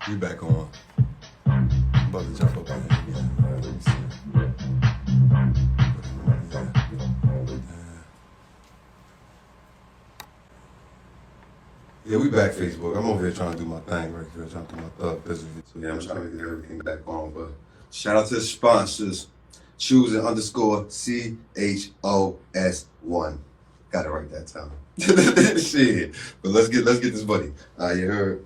We back on. I'm about to jump up on here again. Let me see. Yeah, we back, Facebook. I'm over here trying to do my thing right here, trying to do my thug business. So yeah, I'm trying to get everything back on. But shout out to the sponsors. Choosing _CHOS1. Got it right that time. Shit. But let's get this buddy. You heard.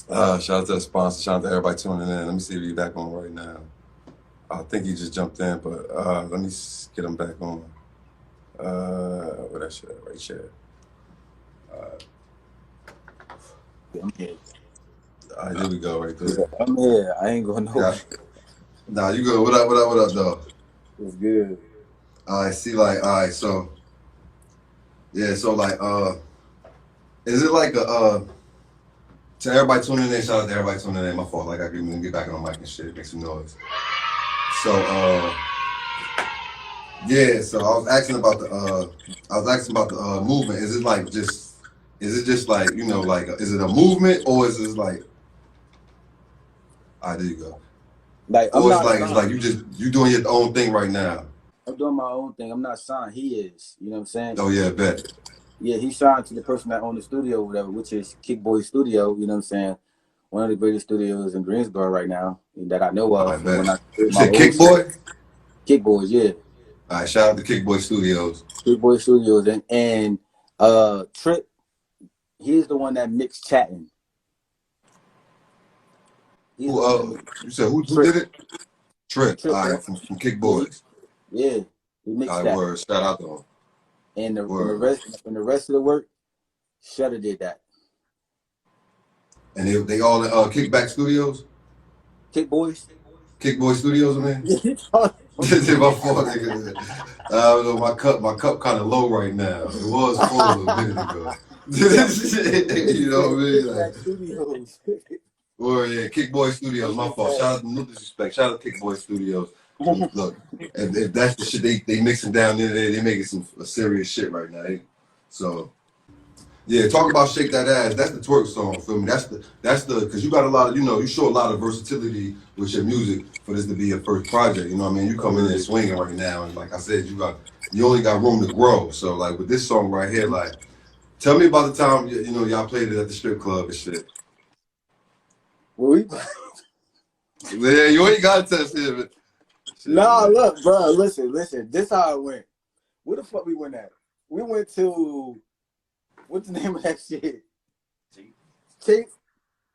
Shout out to the sponsor. Shout out to everybody tuning in. Let me see if he's back on right now. I think he just jumped in, but let me get him back on. Where that shit at? Right here. I'm here. Here we go, right there. I'm here. I ain't going nowhere. Yeah. Nah, you good. What up, dog? It's good. I see, like, all right, so, yeah, so, like, is it like to everybody tuning in, shout out to everybody tuning in, my fault, like, I can get back on the mic and shit, make some noise. So, yeah, so I was asking about the movement. Is it just like, you know, like, is it a movement, or is it like, all right, there you go. Like, or it's like you doing your own thing right now. I'm doing my own thing. I'm not signed. He is. You know what I'm saying? Oh, yeah, bet. Yeah, he's signed to the person that owned the studio, whatever, which is Kick Boy Studio. You know what I'm saying? One of the greatest studios in Greensboro right now that I know of. You said Kick Boy? Kick Boys, yeah. All right, shout out to Kick Boy Studios. Kick Boy Studios. And Trip, he's the one that mixed Chatting. You said who did it? Trip. All right, from Kick Boys. Yeah, he mixed all right, that. Word. Shout out to him. And the rest of the work, Shutter did that. And they all in Kickback Studios? Kick Boys? Kick Boy Studios, man? My fault, nigga. My cup kind of low right now. It was full a minute ago. You know what I mean? Like, or yeah, Kick Boy Studios, my fault. Shout out to no disrespect. Shout out to Kick Boy Studios. Look, if that's the shit they mixing down there, they making some serious shit right now. So yeah, talk about Shake That Ass. That's the twerk song, feel me? That's the because you got a lot of, you know, you show a lot of versatility with your music for this to be your first project. You know what I mean? You come in there swinging right now, and like I said, you only got room to grow. So like with this song right here, like, tell me about the time you know y'all played it at the strip club and shit. Well, yeah, you ain't got to test it. Nah, look, bro, listen. This how it went. Where the fuck we went at? We went to, what's the name of that shit?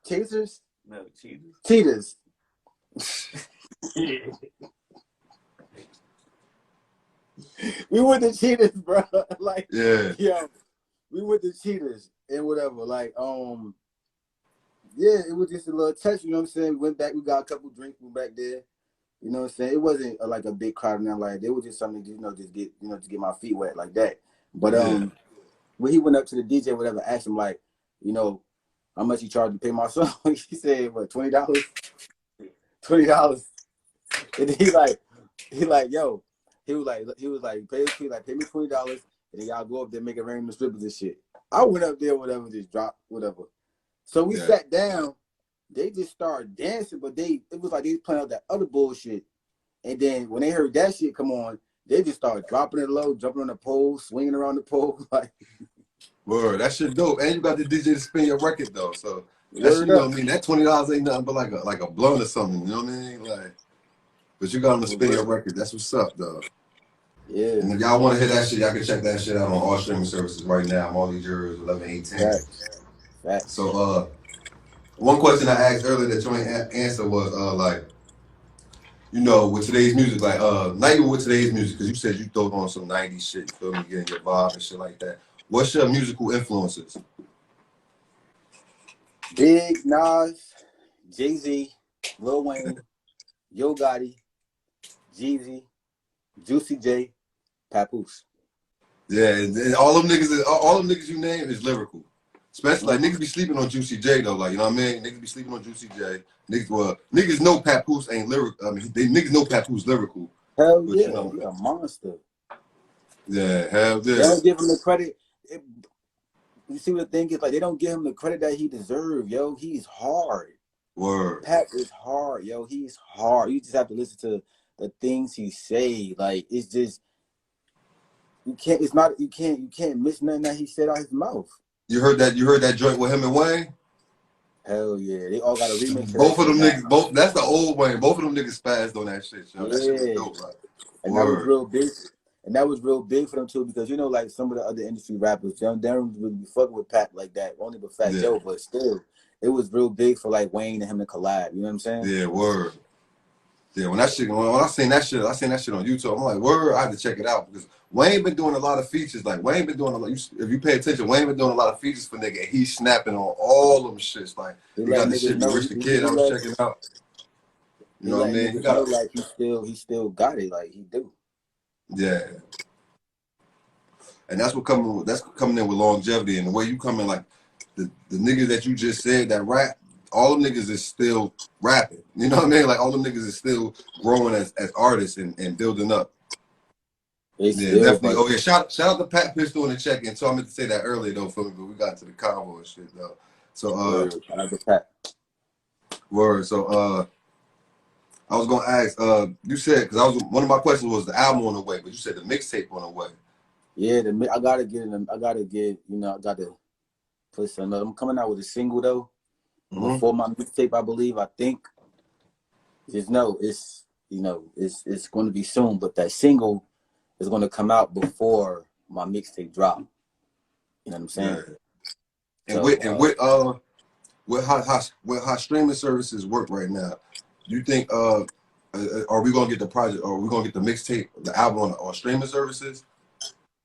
Chasers? No, Cheetahs. Cheetahs. We went to Cheetahs, bro. Like, yeah, we went to Cheetahs and whatever. Like, yeah, it was just a little touch. You know what I'm saying? We went back. We got a couple drinks. We back there. You know what I'm saying? It wasn't like a big crowd and nothing like that. It was just something, you know, just get my feet wet like that. But when he went up to the DJ, whatever, asked him like, you know, how much he charged to pay my song? He said, what, $20? $20. And then he like, yo, he was like, pay me $20, and then y'all go up there and make it rain the strippers and shit. I went up there, whatever, just dropped, whatever. So we sat down. They just started dancing, but it was like they was playing out that other bullshit. And then when they heard that shit come on, they just started dropping it low, jumping on the pole, swinging around the pole. Like, word, that shit dope. And you got the DJ to spin your record though, so that shit, you know what I mean? That $20 ain't nothing but like a blunt or something. You know what I mean? Like, but you got them to spin your record. That's what's up, though. Yeah. And if y'all want to hear that shit, y'all can check that shit out on all streaming services right now. I'm all these Jerz 11-18. Facts. So one question I asked earlier that you ain't answer was like, you know, with today's music, like not even with today's music, because you said you throw on some 90s shit, you feel me, getting your vibe and shit like that. What's your musical influences? Big, Nas, Jay-Z, Lil Wayne, Yo Gotti, Jeezy, Juicy J, Papoose. Yeah, and all them niggas you name is lyrical. Especially like niggas be sleeping on Juicy J though, like, you know what I mean? Niggas be sleeping on Juicy J. Niggas know Papoose ain't lyrical. I mean, niggas know Papoose lyrical. Hell yeah, you know, he a monster. Yeah, hell yeah. They don't give him the credit. you see what the thing is? Like, they don't give him the credit that he deserves, yo. He's hard. Word. Pat is hard, yo. He's hard. You just have to listen to the things he say. Like, it's just you can't miss nothing that he said out his mouth. You heard that joint with him and Wayne? Hell yeah. They all got a remix. Both of them niggas, that's the old Wayne. Both of them niggas spazzed on that shit, yo. Yeah. That shit was dope, right? And that was real big. And that was real big for them too, because you know, like some of the other industry rappers, they don't really be fucking with Pat like that. Only with Fat Joe, but still, it was real big for like Wayne and him to collab. You know what I'm saying? Yeah, word. Yeah, when I seen that shit on YouTube. I'm like, word, I had to check it out because Wayne been doing a lot of features. Like Wayne been doing a lot. If you pay attention, Wayne been doing a lot of features for nigga. And he's snapping on all them shits. Like he got the shit with Rich the Kid. I was checking out. You know what I mean? Like he still got it. Like he do. Yeah. And that's coming in with longevity and the way you come in, like the niggas that you just said that rap, all them niggas is still rapping. You know what I mean? Like all them niggas is still growing as artists and building up. Yeah, definitely. Oh yeah, shout out to Pat Pistol in the check-in. So I meant to say that earlier though, for me, but we got to the convo and shit though. So shout out to Pat. Word. So I was gonna ask, you said because one of my questions was the album on the way, but you said the mixtape on the way. Yeah, I gotta put some. I'm coming out with a single though. Before my mixtape, I believe. I think. It's going to be soon, but that single is going to come out before my mixtape drop. You know what I'm saying? Yeah. With how streaming services work right now, you think are we gonna get the project, or are we gonna get the mixtape, the album on streaming services?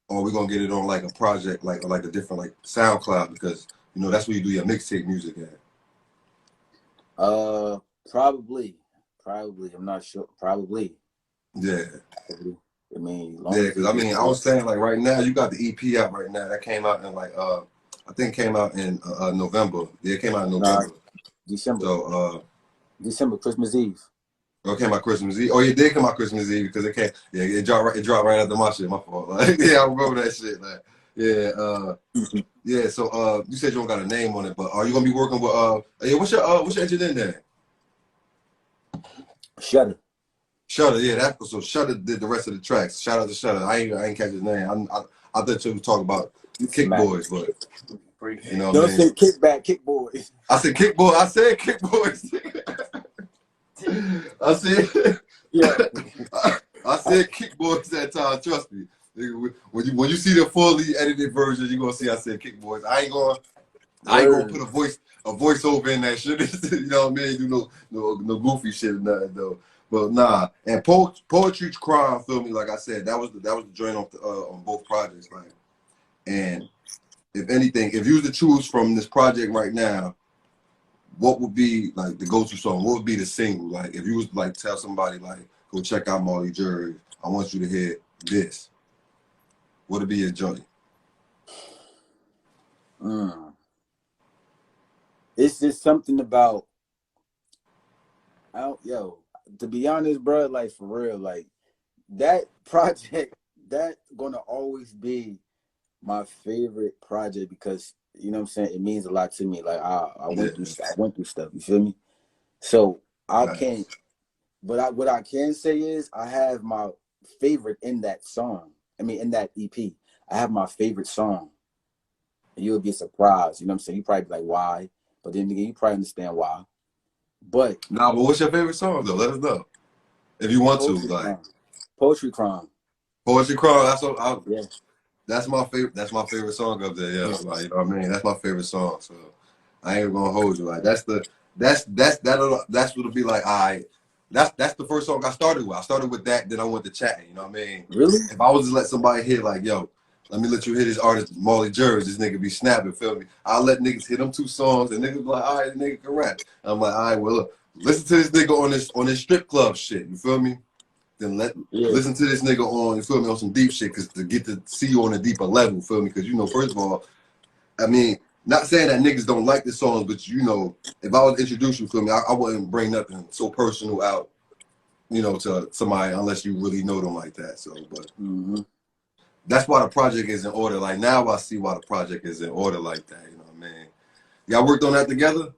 Or are we gonna get it on like a project, like a different like SoundCloud, because you know that's where you do your mixtape music at. Probably. I'm not sure. Probably. Yeah. I mean, because I was saying like right now you got the EP out right now that came out in like I think came out in November. Yeah, it came out in November. December. So December, Christmas Eve. Oh, it came out Christmas Eve. Oh, it did come out Christmas Eve because it came. Yeah, it dropped right after my shit. My fault. Like, yeah, I remember that shit. Like, yeah, yeah. So, you said you don't got a name on it, but are you gonna be working with? Yeah, what's your engineer name? Shutter. Shutter. Yeah, so Shutter did the rest of the tracks. Shout out to Shutter. I ain't catch his name. I thought you were talking about Kick Boys, but you know what I mean. Don't say Kick Boys. I said Kick Boys. I said Kick Boys. I said, yeah. I said Kick Boys that time. Trust me. When you see the fully edited version, you're gonna see I said Kick Boys. I ain't gonna put a voiceover in that shit. You know what I mean? Do no goofy shit or nothing though. But nah. And Poetry Crime, feel me? Like I said, that was the joint on both projects, like. And if anything, if you was to choose from this project right now, what would be like the go-to song? What would be the single? Like if you was like tell somebody like go check out Marley Jerz, I want you to hear this. What would be your joint? It's just something about to be honest, bro, like for real, like that project, that gonna always be my favorite project because you know what I'm saying, it means a lot to me. Like I went through stuff, you feel me? So I can't, but what I can say is I have my favorite in that song. I mean, in that EP, I have my favorite song. And you'll be surprised, you know what I'm saying? You probably be like, why? But then again, you probably understand why. But what's your favorite song though? Let us know if you want to. Like Poetry Crime. Poetry Crime. That's my favorite. That's my favorite song up there. Yeah, like, you know what I mean. That's my favorite song. So I ain't gonna hold you. Like that's what'll be like. That's the first song I started with. I started with that. Then I went to chatting. You know what I mean? Really? If I was to let somebody hear like, yo, let me let you hear this artist Marley Jerz. This nigga be snapping. Feel me? I'll let niggas hit them 2 songs, and niggas be like, all right, the nigga can rap. And I'm like, all right, well, look, listen to this nigga on this strip club shit. You feel me? Then listen to this nigga on, you feel me, on some deep shit, because to get to see you on a deeper level, feel me? Because, you know, first of all, I mean, not saying that niggas don't like the songs, but, you know, if I was to introduce you, feel me, I wouldn't bring nothing so personal out, you know, to somebody unless you really know them like that. So, that's why the project is in order. Like now I see why the project is in order like that. You know what I mean? Y'all worked on that together?